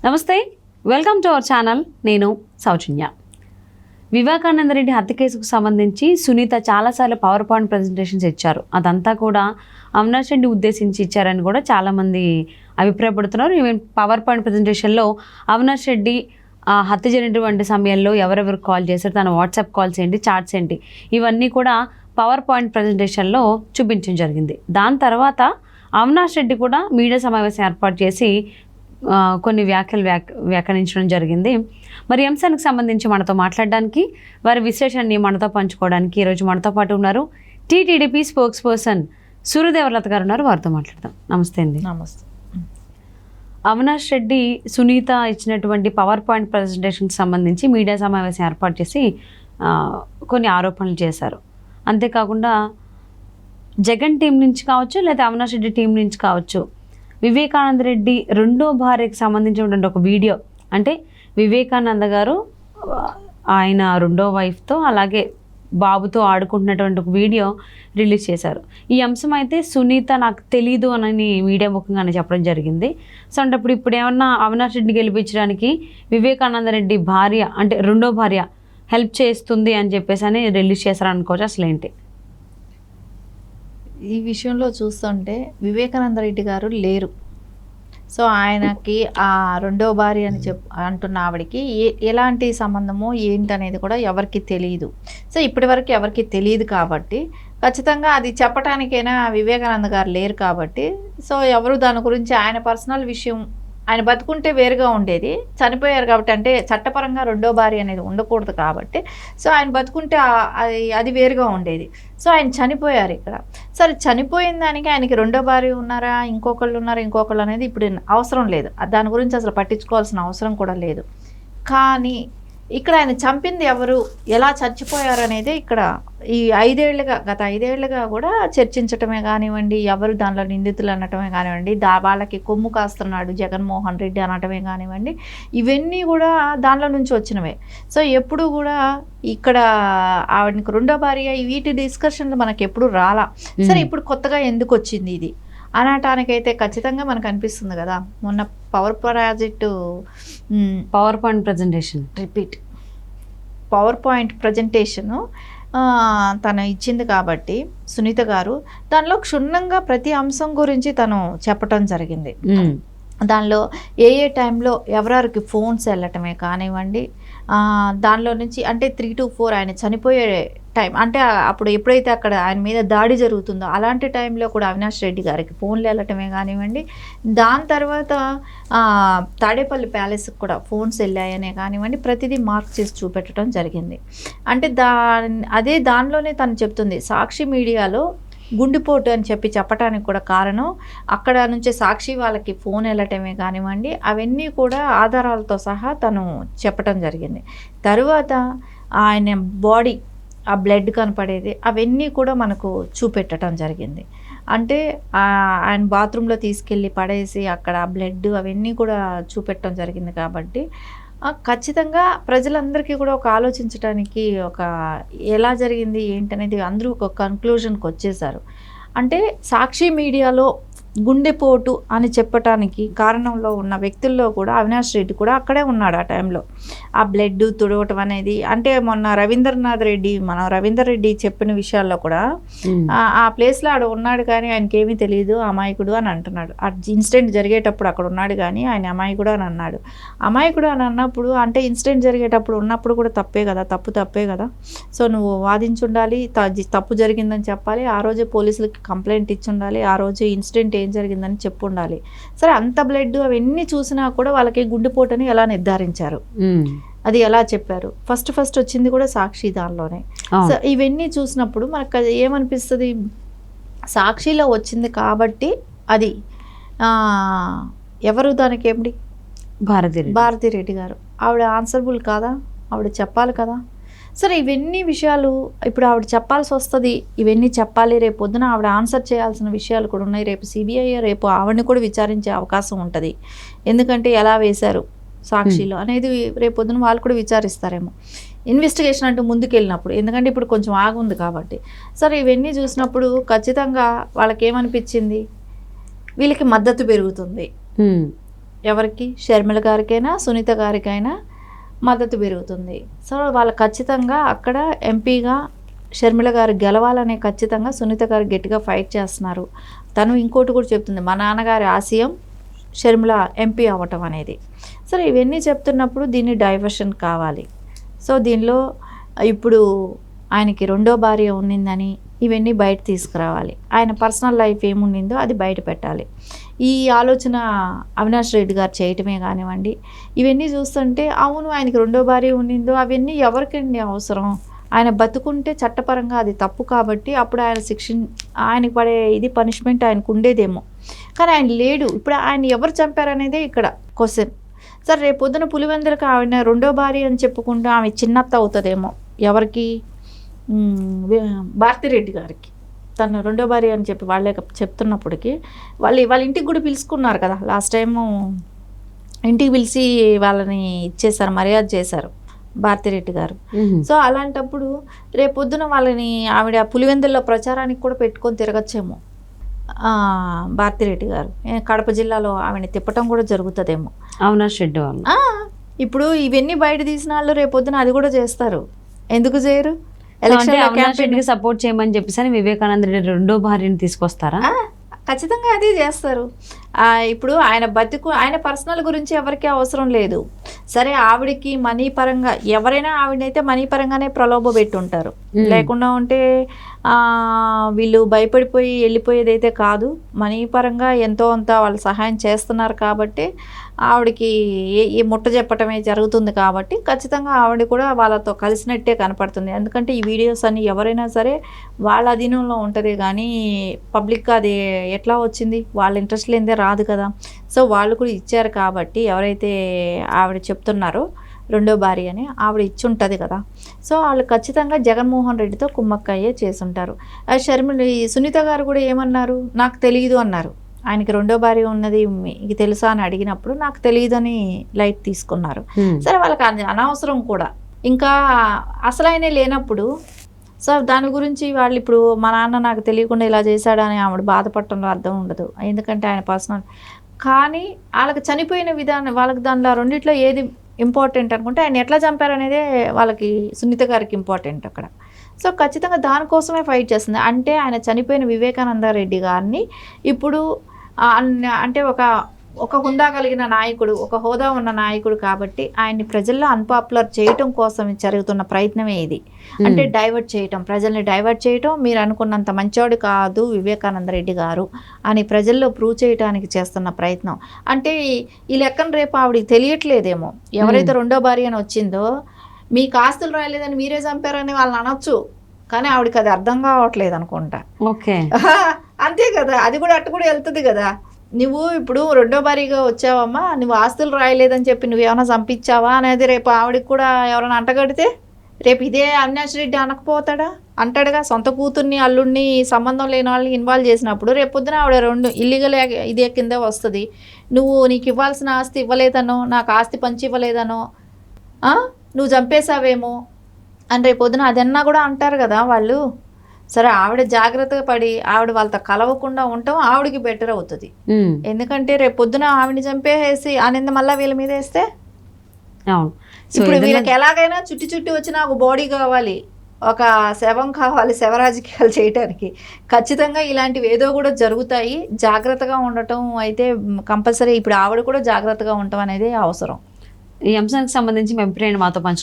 నమస్తే, welcome to our channel. నేను సౌజన్య. వివేకానంద రెడ్డి హత్య కేసుకు సంబంధించి సునీత చాలాసార్లు పవర్ పాయింట్ ప్రజెంటేషన్స్ ఇచ్చారు. అదంతా కూడా అవినాష్ రెడ్డి ఉద్దేశించి ఇచ్చారని కూడా చాలామంది అభిప్రాయపడుతున్నారు. ఈవెన్ పవర్ పాయింట్ ప్రజెంటేషన్లో అవినాష్ రెడ్డి హత్య జరిగినటువంటి సమయంలో ఎవరెవరు కాల్ చేశారు, తన వాట్సాప్ కాల్స్ ఏంటి, చాట్స్ ఏంటి, ఇవన్నీ కూడా పవర్ పాయింట్ ప్రజెంటేషన్లో చూపించడం జరిగింది. దాని తర్వాత అవినాష్ రెడ్డి కూడా మీడియా సమావేశం ఏర్పాటు చేసి కొన్ని వ్యాఖ్యానించడం జరిగింది. మరి అంశానికి సంబంధించి మనతో మాట్లాడడానికి, వారి విశ్లేషణని మనతో పంచుకోవడానికి ఈరోజు మనతో పాటు ఉన్నారు టీటీడీపీ స్పోక్స్ పర్సన్ సూర్యదేవలత గారు ఉన్నారు. వారితో మాట్లాడదాం. నమస్తే అండి. నమస్తే. అవినాష్ రెడ్డి సునీత ఇచ్చినటువంటి పవర్ పాయింట్ ప్రజెంటేషన్కి సంబంధించి మీడియా సమావేశం ఏర్పాటు చేసి కొన్ని ఆరోపణలు చేశారు. అంతేకాకుండా జగన్ టీం నుంచి కావచ్చు, లేదా అవినాష్ రెడ్డి టీం నుంచి కావచ్చు, వివేకానంద రెడ్డి రెండో భార్యకి సంబంధించినటువంటి ఒక వీడియో, అంటే వివేకానంద గారు ఆయన రెండో వైఫ్తో అలాగే బాబుతో ఆడుకుంటున్నటువంటి ఒక వీడియో రిలీజ్ చేశారు. ఈ అంశం అయితే సునీత నాకు తెలీదు అని మీడియా ముఖంగానే చెప్పడం జరిగింది. సో అంటే ఇప్పుడు ఏమన్నా అవినాష్ రెడ్డి గెలిపించడానికి వివేకానంద రెడ్డి భార్య, అంటే రెండో భార్య హెల్ప్ చేస్తుంది అని చెప్పేసి అని రిలీజ్ చేశారనుకోవచ్చు. అసలు ఏంటి ఈ విషయంలో చూస్తుంటే వివేకానంద రెడ్డి గారు లేరు. సో ఆయనకి ఆ రెండో భార్య అని అంటున్న ఆవిడకి ఎలాంటి సంబంధమో ఏంటనేది కూడా ఎవరికి తెలియదు. సో ఇప్పటివరకు ఎవరికి తెలియదు కాబట్టి ఖచ్చితంగా అది చెప్పటానికైనా వివేకానంద గారు లేరు కాబట్టి, సో ఎవరు దాని గురించి ఆయన పర్సనల్ విషయం, ఆయన బతుకుంటే వేరుగా ఉండేది, చనిపోయారు కాబట్టి, అంటే చట్టపరంగా రెండో భార్య అనేది ఉండకూడదు కాబట్టి, సో ఆయన బతుకుంటే అది వేరుగా ఉండేది. సో ఆయన చనిపోయారు ఇక్కడ. సరే, చనిపోయిన దానికి ఆయనకి రెండో భార్య ఉన్నారా, ఇంకొకళ్ళు అనేది ఇప్పుడు అవసరం లేదు. దాని గురించి అసలు పట్టించుకోవాల్సిన అవసరం కూడా లేదు. కానీ ఇక్కడ ఆయన చంపింది ఎవరు, ఎలా చచ్చిపోయారు అనేది ఇక్కడ ఈ గత ఐదేళ్లుగా కూడా చర్చించటమే కానివ్వండి, ఎవరు దానిలో నిందితులు అనటమే కానివ్వండి, వాళ్ళకి కొమ్ము కాస్తున్నాడు జగన్మోహన్ రెడ్డి అనటమే కానివ్వండి, ఇవన్నీ కూడా దానిలో నుంచి వచ్చినవే. సో ఎప్పుడు కూడా ఇక్కడ ఆవిడకి రెండో భార్య వీటి డిస్కషన్లు మనకి ఎప్పుడు రాలా. సరే, ఇప్పుడు కొత్తగా ఎందుకు వచ్చింది ఇది అనటానికైతే ఖచ్చితంగా మనకు అనిపిస్తుంది కదా. మొన్న పవర్ పాయింట్ ప్రజెంటేషను తను ఇచ్చింది కాబట్టి సునీత గారు దానిలో క్షుణ్ణంగా ప్రతి అంశం గురించి తను చెప్పటం జరిగింది. దానిలో ఏ టైంలో ఎవరెవరికి ఫోన్స్ వెళ్ళటమే కానివ్వండి, దానిలో నుంచి అంటే 3 to 4 ఆయన చనిపోయే టైం, అంటే అప్పుడు ఎప్పుడైతే అక్కడ ఆయన మీద దాడి జరుగుతుందో అలాంటి టైంలో కూడా అవినాష్ రెడ్డి గారికి ఫోన్లు వెళ్ళటమే కానివ్వండి, దాని తర్వాత తాడేపల్లి ప్యాలెస్కి కూడా ఫోన్స్ వెళ్ళాయనే కానివ్వండి, ప్రతిదీ మార్క్ చేసి చూపెట్టడం జరిగింది. అంటే దానిలోనే తను చెప్తుంది, సాక్షి మీడియాలో గుండెపోటు అని చెప్పటానికి కూడా కారణం అక్కడ నుంచి సాక్షి వాళ్ళకి ఫోన్ వెళ్ళటమే కానివ్వండి, అవన్నీ కూడా ఆధారాలతో సహా తను చెప్పటం జరిగింది. తరువాత ఆయన బాడీ, ఆ బ్లడ్ కనపడేది, అవన్నీ కూడా మనకు చూపెట్టడం జరిగింది. అంటే ఆయన బాత్రూంలో తీసుకెళ్ళి పడేసి అక్కడ బ్లడ్ అవన్నీ కూడా చూపెట్టడం జరిగింది. కాబట్టి ఖచ్చితంగా ప్రజలందరికీ కూడా ఒక ఆలోచించడానికి ఎలా జరిగింది ఏంటనేది అందరూ ఒక కన్క్లూజన్కి వచ్చేసారు. అంటే సాక్షి మీడియాలో గుండెపోటు అని చెప్పటానికి కారణంలో ఉన్న వ్యక్తుల్లో కూడా అవినాష్ రెడ్డి కూడా అక్కడే ఉన్నాడు ఆ టైంలో. ఆ బ్లడ్ తుడవటం అనేది, అంటే మొన్న రవీందర్ రెడ్డి చెప్పిన విషయాల్లో కూడా ఆ ప్లేస్లో ఆడ ఉన్నాడు కానీ ఆయనకి ఏమీ తెలియదు, అమాయకుడు అని అంటున్నాడు. ఆ ఇన్సిడెంట్ జరిగేటప్పుడు అక్కడ ఉన్నాడు కానీ ఆయన అమాయకుడు అని అన్నాడు. అమాయకుడు అని అన్నప్పుడు అంటే ఇన్సిడెంట్ జరిగేటప్పుడు ఉన్నప్పుడు కూడా తప్పే కదా. సో నువ్వు వాదించుండాలి, తప్పు జరిగిందని చెప్పాలి, ఆ రోజే పోలీసులకి కంప్లైంట్ ఇచ్చి ఉండాలి, ఆ రోజు ఇన్సిడెంట్ ఏం జరిగిందని చెప్పు ఉండాలి. సరే, అంత బ్లడ్ అవన్నీ చూసినా కూడా వాళ్ళకి గుండెపోటని ఎలా నిర్ధారించారు, అది ఎలా చెప్పారు? ఫస్ట్ వచ్చింది కూడా సాక్షి దానిలోనే. సో ఇవన్నీ చూసినప్పుడు మనకు అది ఏమనిపిస్తుంది, సాక్షిలో వచ్చింది కాబట్టి అది ఎవరు దానికి ఏమిటి, భారతిరెడ్డి గారు, ఆవిడ ఆన్సరబుల్ కాదా, ఆవిడ చెప్పాలి కదా. సరే, ఇవన్నీ విషయాలు ఇప్పుడు ఆవిడ చెప్పాల్సి వస్తుంది, ఇవన్నీ చెప్పాలి, రేపు పొద్దున ఆవిడ ఆన్సర్ చేయాల్సిన విషయాలు కూడా ఉన్నాయి. రేపు సిబిఐ రేపు ఆవిడని కూడా విచారించే అవకాశం ఉంటుంది. ఎందుకంటే ఎలా వేశారు సాక్షిలో అనేది రేపు పొద్దున వాళ్ళు కూడా విచారిస్తారేమో, ఇన్వెస్టిగేషన్ అంటూ ముందుకెళ్ళినప్పుడు. ఎందుకంటే ఇప్పుడు కొంచెం ఆగుంది కాబట్టి. సరే, ఇవన్నీ చూసినప్పుడు ఖచ్చితంగా వాళ్ళకి ఏమనిపించింది, వీళ్ళకి మద్దతు పెరుగుతుంది, ఎవరికి, షర్మిల గారికైనా సునీత గారికైనా మద్దతు పెరుగుతుంది. సో వాళ్ళు ఖచ్చితంగా అక్కడ ఎంపీగా షర్మిల గారు గెలవాలనే ఖచ్చితంగా సునీత గారు గట్టిగా ఫైట్ చేస్తున్నారు. తను ఇంకోటి కూడా చెప్తుంది, మా నాన్నగారి ఆశయం షర్మిల ఎంపీ అవ్వటం అనేది. సరే ఇవన్నీ చెప్తున్నప్పుడు దీన్ని డైవర్షన్ కావాలి. సో దీనిలో ఇప్పుడు ఆయనకి రెండో భార్య ఉన్నిందని ఇవన్నీ బయట తీసుకురావాలి. ఆయన పర్సనల్ లైఫ్ ఏముండిందో అది బయట పెట్టాలి. ఈ ఆలోచన అవినాష్ రెడ్డి గారు చేయటమే కానివ్వండి, ఇవన్నీ చూస్తుంటే అవును ఆయనకి రెండో భార్య ఉన్నిందో అవన్నీ ఎవరికండి అవసరం? ఆయన బతుకుంటే చట్టపరంగా అది తప్పు కాబట్టి అప్పుడు ఆయన ఆయనకి పడే ఇది పనిష్మెంట్ ఆయనకు ఉండేదేమో, కానీ ఆయన లేడు. ఇప్పుడు ఆయన ఎవరు చంపారనేదే ఇక్కడ క్వశ్చన్. సరే రేపు పొద్దున పులివెందులకు ఆవిడ రెండో భార్య అని చెప్పుకుంటూ ఆమె చిన్నత్త అవుతుందేమో ఎవరికి, భారతిరెడ్డి గారికి తను రెండో భార్య అని చెప్పి వాళ్ళే చెప్తున్నప్పటికీ వాళ్ళ ఇంటికి కూడా పిలుచుకున్నారు కదా లాస్ట్ టైము, ఇంటికి పిలిచి వాళ్ళని ఇచ్చేసారు, మర్యాద చేశారు భారతిరెడ్డి గారు. సో అలాంటప్పుడు రేపొద్దున వాళ్ళని ఆవిడ పులివెందుల్లో ప్రచారానికి కూడా పెట్టుకొని తిరగచ్చేమో భారతిరెడ్డి గారు. కడప జిల్లాలో ఆవిడని తిప్పటం కూడా జరుగుతుందేమో అవినాష్ రెడ్డి వాళ్ళు. ఇప్పుడు ఇవన్నీ బయట తీసిన వాళ్ళు రేపొద్దున అది కూడా చేస్తారు, ఎందుకు చేయరు? అవినాష్ రెడ్డికి సపోర్ట్ చేయమని చెప్పేసి వివేకానంద రెడ్డి రెండో భార్యని తీసుకొస్తారా? ఖచ్చితంగా అదే చేస్తారు. ఇప్పుడు ఆయన ఆయన పర్సనల్ గురించి ఎవరికీ అవసరం లేదు. సరే ఆవిడకి మనీ పరంగా ఎవరైనా ఆవిడనైతే మనీ పరంగానే ప్రలోభ పెట్టుంటారు, లేకుండా ఉంటే వీళ్ళు భయపడిపోయి వెళ్ళిపోయేదైతే కాదు. మనీ పరంగా ఎంతో అంత వాళ్ళు సహాయం చేస్తున్నారు కాబట్టి ఆవిడకి ఈ ముట్ట చెప్పటమే జరుగుతుంది కాబట్టి ఖచ్చితంగా ఆవిడ కూడా వాళ్ళతో కలిసినట్టే కనపడుతుంది. ఎందుకంటే ఈ వీడియోస్ అన్ని ఎవరైనా సరే వాళ్ళ అధీనంలో ఉంటుంది, కానీ పబ్లిక్గా అది ఎట్లా వచ్చింది, వాళ్ళ ఇంట్రెస్ట్ లేనిదే రాదు కదా. సో వాళ్ళు కూడా ఇచ్చారు కాబట్టి ఎవరైతే ఆవిడ చెప్తున్నారో రెండో భార్య అని ఆవిడ ఇచ్చి ఉంటుంది కదా. సో వాళ్ళు ఖచ్చితంగా జగన్మోహన్ రెడ్డితో కుమ్మక్కయ్యే చేసుంటారు. షర్మిల సునీత గారు కూడా ఏమన్నారు, నాకు తెలియదు అన్నారు. ఆయనకి రెండో భార్య ఉన్నది మీకు తెలుసా అని అడిగినప్పుడు నాకు తెలియదని లైట్ తీసుకున్నారు. సరే వాళ్ళకి అనవసరం కూడా, ఇంకా అసలు ఆయనే లేనప్పుడు సో దాని గురించి వాళ్ళు ఇప్పుడు మా నాన్న నాకు తెలియకుండా ఇలా చేశాడని ఆవిడ బాధపడటంలో అర్థం ఉండదు, ఎందుకంటే ఆయన పర్సనల్. కానీ వాళ్ళకి చనిపోయిన విధానం, వాళ్ళకి దానిలో రెండిట్లో ఏది ఇంపార్టెంట్ అనుకుంటే ఆయన ఎట్లా చంపారనేదే వాళ్ళకి సునీత గారికి ఇంపార్టెంట్ అక్కడ. సో ఖచ్చితంగా దానికోసమే ఫైట్ చేస్తుంది. అంటే ఆయన చనిపోయిన వివేకానంద రెడ్డి గారిని ఇప్పుడు అంటే ఒక హుందా కలిగిన నాయకుడు, ఒక హోదా ఉన్న నాయకుడు కాబట్టి ఆయన్ని ప్రజల్లో అన్పాపులర్ చేయటం కోసం జరుగుతున్న ప్రయత్నమే ఇది. అంటే డైవర్ట్ చేయటం, ప్రజల్ని డైవర్ట్ చేయటం, మీరు అనుకున్నంత మంచోడు కాదు వివేకానంద రెడ్డి గారు అని ప్రజల్లో ప్రూవ్ చేయడానికి చేస్తున్న ప్రయత్నం. అంటే ఈ లెక్కన రేపు ఆవిడకి తెలియట్లేదేమో, ఎవరైతే రెండో భార్య అని వచ్చిందో మీకు ఆస్తులు రాయలేదని మీరే చంపారని వాళ్ళని అనొచ్చు, కానీ ఆవిడకి అది అర్థం కావట్లేదు అనుకుంటా. ఓకే అంతే కదా, అది కూడా అట్టు కూడా వెళ్తుంది కదా. నువ్వు ఇప్పుడు రెండో భారీగా వచ్చావమ్మా, నువ్వు ఆస్తులు రాయలేదని చెప్పి నువ్వేమైనా చంపించావా అనేది రేపు ఆవిడకి కూడా ఎవరైనా అంటగడితే రేపు ఇదే అవినాష్ రెడ్డి అనకపోతాడా? అంటాడుగా. సొంత కూతుర్ని అల్లుడిని సంబంధం లేని వాళ్ళని ఇన్వాల్వ్ చేసినప్పుడు రేపు పొద్దున ఆవిడ రెండు ఇల్లీగల్ ఇదే కింద వస్తుంది. నీకు ఇవ్వాల్సిన ఆస్తి ఇవ్వలేదనో, నాకు ఆస్తి పంచి ఇవ్వలేదనో, నువ్వు చంపేశావేమో అని రేపు పొద్దున అదన్నా కూడా అంటారు కదా వాళ్ళు. సరే ఆవిడ జాగ్రత్తగా పడి ఆవిడ వాళ్ళతో కలవకుండా ఉండటం ఆవిడకి బెటర్ అవుతుంది. ఎందుకంటే రేపు పొద్దున ఆవిడని చంపేసి ఆ నింద మళ్ళీ వీళ్ళ మీద వేస్తే ఇప్పుడు వీళ్ళకి ఎలాగైనా చుట్టి వచ్చి నాకు బాడీ కావాలి, ఒక శవం కావాలి, శవ రాజకీయాలు చేయటానికి. ఖచ్చితంగా ఇలాంటివి ఏదో కూడా జరుగుతాయి. జాగ్రత్తగా ఉండటం అయితే కంపల్సరీ. ఇప్పుడు ఆవిడ కూడా జాగ్రత్తగా ఉండటం అనేది అవసరం. ఈ అంశానికి సంబంధించి మీ అభిప్రాయాన్ని మాతో పంచుకోండి.